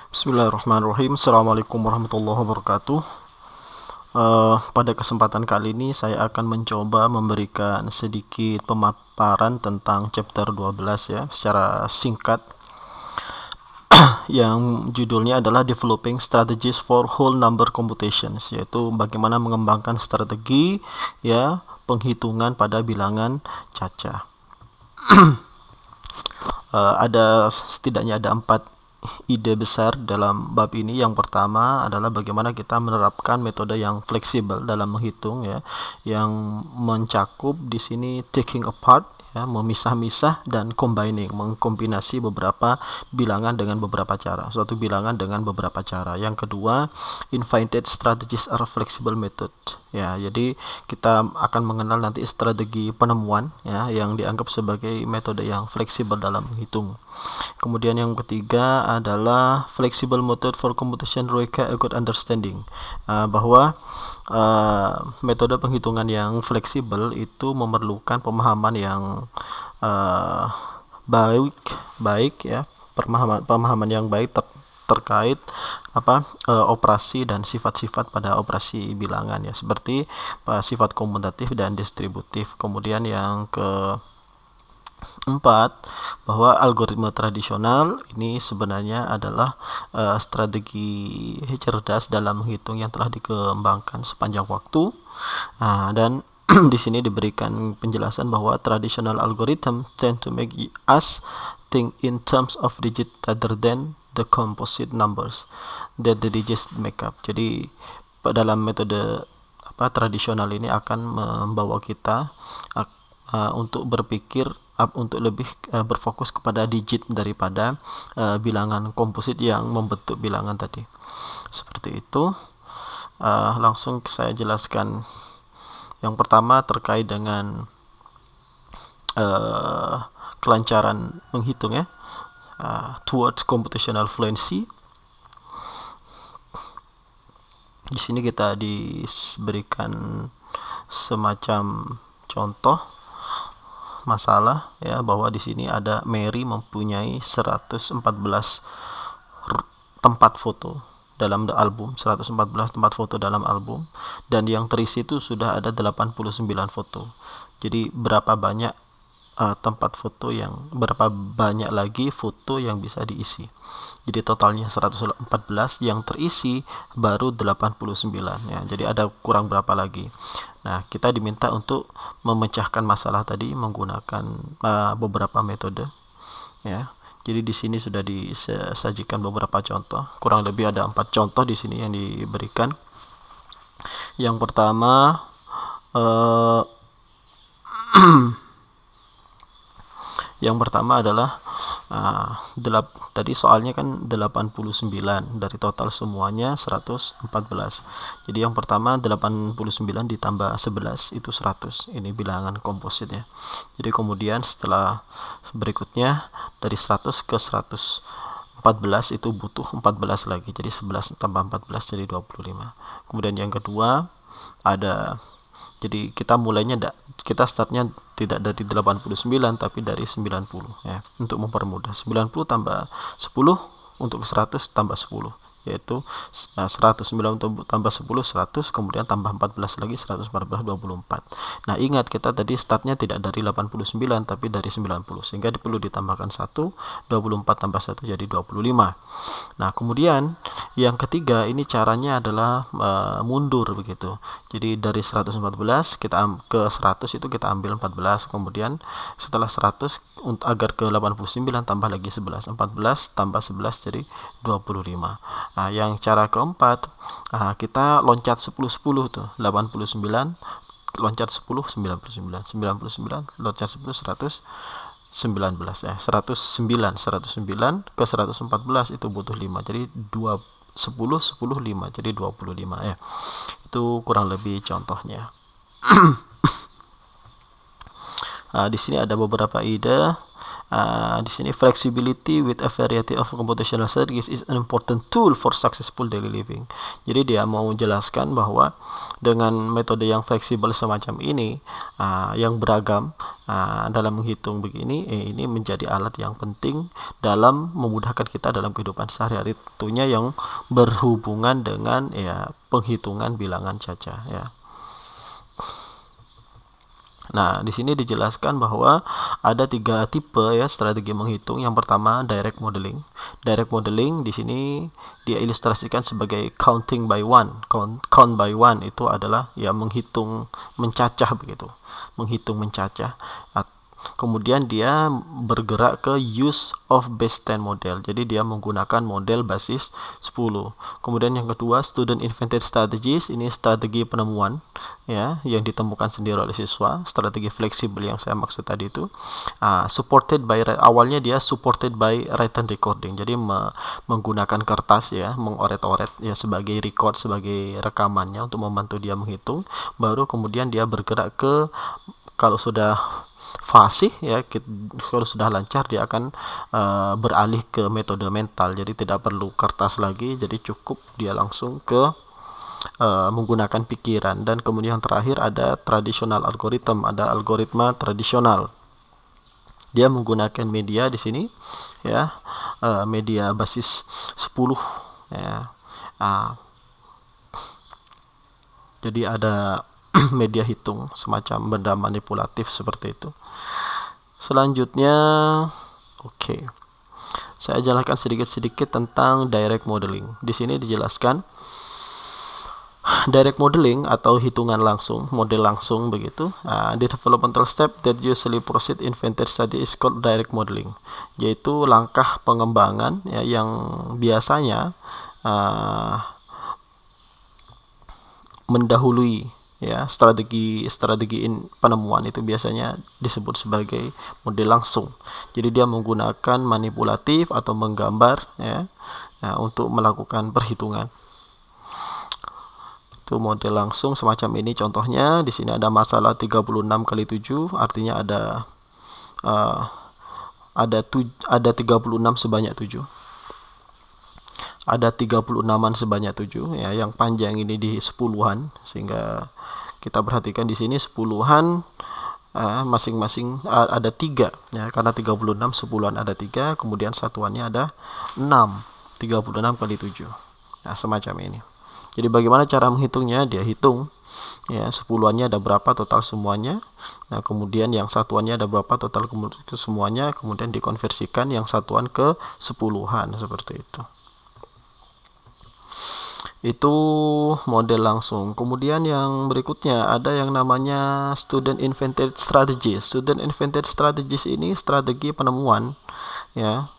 Bismillahirrahmanirrahim. Assalamualaikum warahmatullahi wabarakatuh. Pada kesempatan kali ini saya akan mencoba memberikan sedikit pemaparan tentang chapter 12 ya, secara singkat, yang judulnya adalah Developing Strategies for Whole Number Computations, yaitu bagaimana mengembangkan strategi ya penghitungan pada bilangan cacah. Setidaknya ada 4 ide besar dalam bab ini. Yang pertama adalah bagaimana kita menerapkan metode yang fleksibel dalam menghitung ya, yang mencakup di sini taking apart ya, memisah-misah, dan combining, mengkombinasi beberapa bilangan dengan beberapa cara, suatu bilangan dengan beberapa cara. Yang kedua, infinite strategies are flexible method ya, jadi kita akan mengenal nanti strategi penemuan ya yang dianggap sebagai metode yang fleksibel dalam menghitung. Kemudian yang ketiga adalah flexible method for computation require a good understanding, bahwa metode penghitungan yang fleksibel itu memerlukan pemahaman yang baik ya, pemahaman yang baik terkait operasi dan sifat-sifat pada operasi bilangan ya, seperti sifat komutatif dan distributif. Kemudian yang keempat, bahwa algoritma tradisional ini sebenarnya adalah strategi cerdas dalam menghitung yang telah dikembangkan sepanjang waktu. Dan di sini diberikan penjelasan bahwa traditional algorithm tend to make us think in terms of digit rather than the composite numbers that the digits make up. Jadi dalam metode tradisional ini akan membawa kita untuk berpikir untuk lebih berfokus kepada digit daripada bilangan komposit yang membentuk bilangan tadi. Seperti itu. Langsung saya jelaskan. Yang pertama terkait dengan kelancaran menghitung ya, towards computational fluency. Di sini kita diberikan semacam contoh masalah ya, bahwa di sini ada Mary mempunyai 114 tempat foto dalam album, 114 tempat foto dalam album, dan yang terisi itu sudah ada 89 foto. Jadi berapa banyak tempat foto berapa banyak lagi foto yang bisa diisi. Jadi totalnya 114, yang terisi baru 89 ya. Jadi ada kurang berapa lagi. Nah, kita diminta untuk memecahkan masalah tadi menggunakan beberapa metode ya. Jadi di sini sudah disajikan beberapa contoh. Kurang lebih ada 4 contoh di sini yang diberikan. Yang pertama adalah tadi soalnya kan 89 dari total semuanya 114. Jadi yang pertama 89 ditambah 11 itu 100. Ini bilangan komposit ya. Jadi kemudian setelah berikutnya dari 100 ke 114 itu butuh 14 lagi. Jadi 11 tambah 14 jadi 25. Kemudian yang kedua ada, jadi kita startnya tidak dari 89 tapi dari 90 ya, untuk mempermudah. 90 tambah 10 untuk 100 tambah 10, yaitu 190 tambah 10 100, kemudian tambah 14 lagi 114 24. Nah, ingat kita tadi startnya tidak dari 89 tapi dari 90, sehingga perlu ditambahkan 1, 24 tambah 1 jadi 25. Nah, kemudian yang ketiga ini caranya adalah mundur begitu. Jadi dari 114 kita ke 100 itu kita ambil 14, kemudian setelah 100 agar ke 89 tambah lagi 11, 14 tambah 11 jadi 25. Nah, yang cara keempat, kita loncat 10 10 tuh, 89 loncat 10 99, 99 loncat 10 100 19 ya, 109 ke 114 itu butuh 5, jadi 2 10 10 5 jadi 25 ya. Itu kurang lebih contohnya. Di sini ada beberapa ide Di sini flexibility with a variety of computational strategies is an important tool for successful daily living. Jadi dia mau menjelaskan bahwa dengan metode yang fleksibel semacam ini, yang beragam dalam menghitung begini, ini menjadi alat yang penting dalam memudahkan kita dalam kehidupan sehari-hari, tentunya yang berhubungan dengan penghitungan bilangan caca ya. Nah, di sini dijelaskan bahwa ada 3 tipe ya strategi menghitung. Yang pertama, direct modeling. Direct modeling di sini dia ilustrasikan sebagai counting by one. Count by one itu adalah ya menghitung mencacah begitu. Menghitung mencacah. Kemudian dia bergerak ke use of base 10 model. Jadi dia menggunakan model basis 10. Kemudian yang kedua, student invented strategies. Ini strategi penemuan ya yang ditemukan sendiri oleh siswa. Strategi fleksibel yang saya maksud tadi itu. Supported by, awalnya dia supported by written recording. Jadi menggunakan kertas ya, mengoret-oret ya sebagai record, sebagai rekamannya untuk membantu dia menghitung. Baru kemudian dia bergerak ke, kalau sudah fasih ya, kalau sudah lancar dia akan beralih ke metode mental. Jadi tidak perlu kertas lagi, jadi cukup dia langsung ke menggunakan pikiran. Dan kemudian yang terakhir ada traditional algorithm, ada algoritma tradisional. Dia menggunakan media di sini ya, media basis 10 ya. Jadi ada media hitung, semacam benda manipulatif seperti itu. Selanjutnya, saya jelaskan sedikit-sedikit tentang direct modeling. Di sini dijelaskan direct modeling atau hitungan langsung, model langsung begitu. The developmental step that usually proceed invented study is called direct modeling, yaitu langkah pengembangan ya, yang biasanya mendahului ya strategi penemuan itu biasanya disebut sebagai model langsung. Jadi dia menggunakan manipulatif atau menggambar ya, untuk melakukan perhitungan. Itu model langsung semacam ini contohnya. Di sini ada masalah 36 kali 7, artinya ada 36 sebanyak 7. Ada 36-an sebanyak 7 ya, yang panjang ini di 10-an, sehingga kita perhatikan di sini 10-an masing-masing ada 3 ya, karena 36 10-an ada 3, kemudian satuannya ada 6, 36 kali 7. Nah, semacam ini. Jadi bagaimana cara menghitungnya? Dia hitung ya 10-annya ada berapa total semuanya. Nah, kemudian yang satuannya ada berapa total semuanya, kemudian dikonversikan yang satuan ke 10-an seperti itu. Itu model langsung. Kemudian yang berikutnya ada yang namanya student invented strategies. Student invented strategies ini strategi penemuan ya,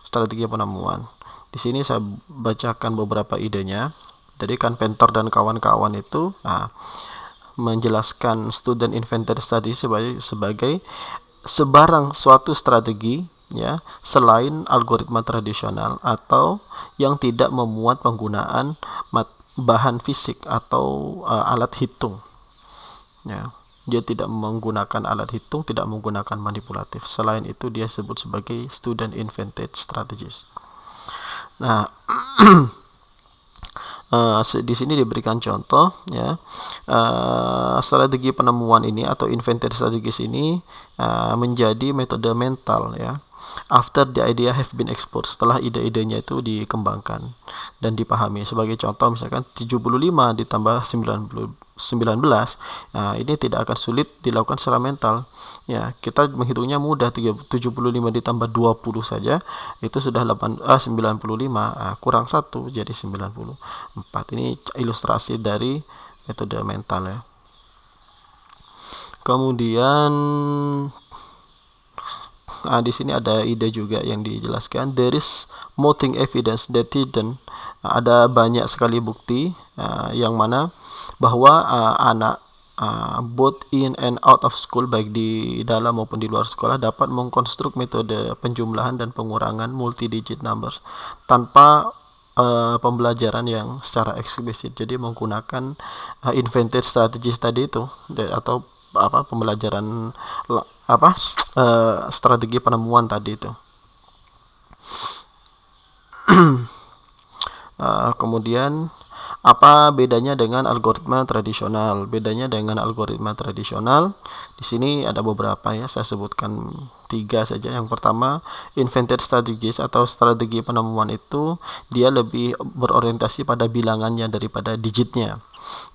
strategi penemuan. Di sini saya bacakan beberapa idenya. Jadi Canventor dan kawan-kawan itu menjelaskan student invented strategies sebagai sebarang suatu strategi ya selain algoritma tradisional atau yang tidak memuat penggunaan bahan fisik atau alat hitung ya. Dia tidak menggunakan alat hitung, tidak menggunakan manipulatif. Selain itu dia sebut sebagai student invented strategies. Nah, di sini diberikan contoh ya, strategi penemuan ini atau invented strategies ini menjadi metode mental ya. After the idea have been explored, setelah ide-idenya itu dikembangkan dan dipahami. Sebagai contoh misalkan 75 ditambah 19, ini tidak akan sulit dilakukan secara mental ya. Kita menghitungnya mudah, 75 ditambah 20 saja itu sudah 95, kurang 1 jadi 94. Ini ilustrasi dari metode mental ya. Kemudian di sini ada ide juga yang dijelaskan. There is mounting evidence that hidden. Ada banyak sekali bukti yang mana bahwa anak both in and out of school, baik di dalam maupun di luar sekolah, dapat mengkonstruk metode penjumlahan dan pengurangan multi-digit numbers tanpa pembelajaran yang secara eksplisit. Jadi menggunakan invented strategies tadi itu atau pembelajaran strategi penemuan tadi itu. Kemudian apa bedanya dengan algoritma tradisional? Bedanya dengan algoritma tradisional, di sini ada beberapa ya, saya sebutkan 3 saja. Yang pertama, invented strategies atau strategi penemuan itu dia lebih berorientasi pada bilangannya daripada digitnya.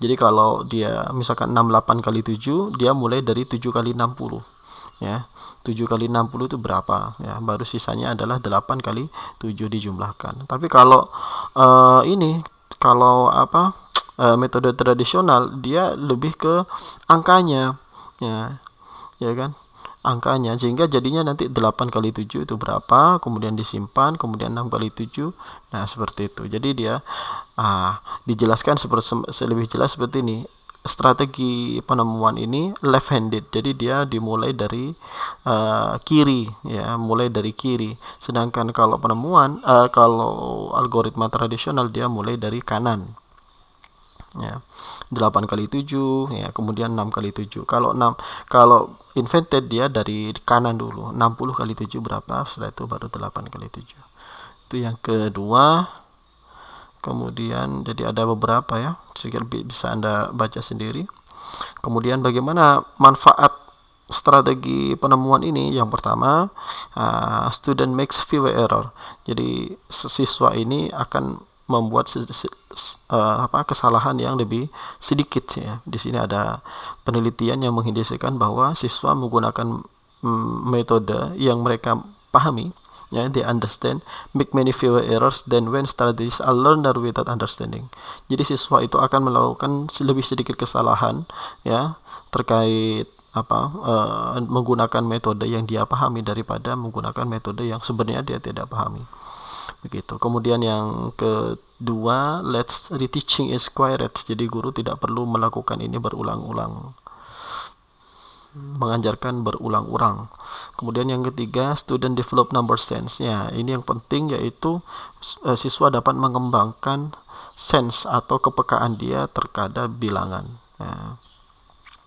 Jadi kalau dia misalkan 68 kali 7, dia mulai dari 7 kali 60 ya. 7 kali 60 itu berapa ya, baru sisanya adalah 8 kali 7 dijumlahkan. Tapi kalau metode tradisional dia lebih ke angkanya ya kan, angkanya, sehingga jadinya nanti 8 kali 7 itu berapa, kemudian disimpan, kemudian 6 kali 7. Nah, seperti itu. Jadi dia dijelaskan lebih jelas seperti ini. Strategi penemuan ini left handed, jadi dia dimulai dari kiri ya, mulai dari kiri. Sedangkan kalau kalau algoritma tradisional dia mulai dari kanan ya, 8 kali 7 ya, kemudian 6 kali 7. Kalau invented dia dari kanan dulu, 60 kali 7 berapa, setelah itu baru 8 kali 7. Itu yang kedua. Kemudian jadi ada beberapa ya, sedikit bisa Anda baca sendiri. Kemudian bagaimana manfaat strategi penemuan ini? Yang pertama, student makes fewer error. Jadi siswa ini akan membuat kesalahan yang lebih sedikit ya. Di sini ada penelitian yang mengindikasikan bahwa siswa menggunakan metode yang mereka pahami ya, they understand, make many fewer errors than when strategies are learned without understanding. Jadi siswa itu akan melakukan lebih sedikit kesalahan ya terkait menggunakan metode yang dia pahami daripada menggunakan metode yang sebenarnya dia tidak pahami. Begitu. Kemudian yang kedua, let's reteaching is quiet. Jadi guru tidak perlu melakukan ini berulang-ulang, mengajarkan berulang-ulang. Kemudian yang ketiga, student develop number sense. Ya, ini yang penting, yaitu siswa dapat mengembangkan sense atau kepekaan dia terhadap bilangan. Ya.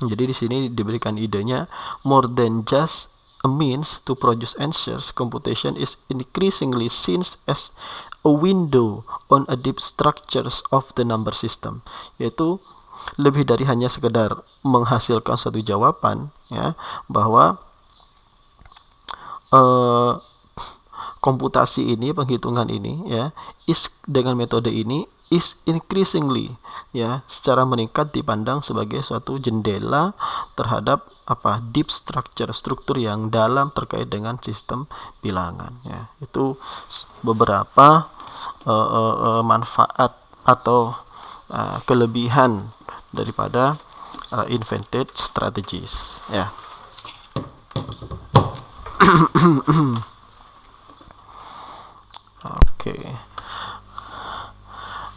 Jadi di sini diberikan idenya, more than just a means to produce answers, computation is increasingly seen as a window on a deep structures of the number system. Yaitu lebih dari hanya sekedar menghasilkan suatu jawaban ya, bahwa komputasi ini, penghitungan ini ya, dengan metode ini is increasingly ya, secara meningkat dipandang sebagai suatu jendela terhadap deep struktur yang dalam terkait dengan sistem bilangan ya. Itu beberapa manfaat atau kelebihan daripada invented strategies ya. Oke.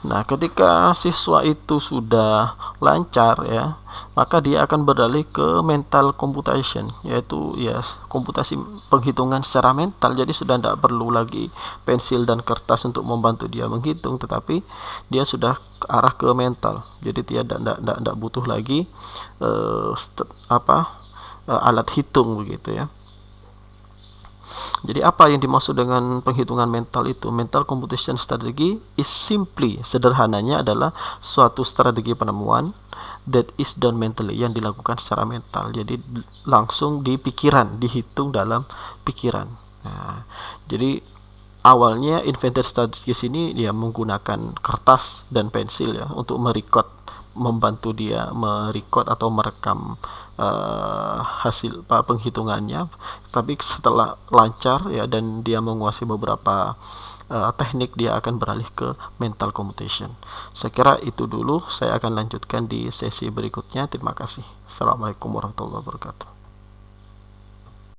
Nah, ketika siswa itu sudah lancar ya, maka dia akan beralih ke mental computation, yaitu ya komputasi penghitungan secara mental. Jadi sudah tidak perlu lagi pensil dan kertas untuk membantu dia menghitung, tetapi dia sudah arah ke mental. Jadi dia tidak butuh lagi alat hitung begitu ya. Jadi apa yang dimaksud dengan penghitungan mental itu? Mental computation strategy is simply, sederhananya adalah suatu strategi penemuan that is done mentally, yang dilakukan secara mental. Jadi langsung di pikiran, dihitung dalam pikiran. Nah, jadi awalnya invented strategies ini dia menggunakan kertas dan pensil ya untuk membantu dia merecord atau merekam hasil penghitungannya. Tapi setelah lancar ya dan dia menguasai beberapa teknik, dia akan beralih ke mental computation. Saya kira itu dulu, saya akan lanjutkan di sesi berikutnya. Terima kasih. Assalamualaikum warahmatullahi wabarakatuh.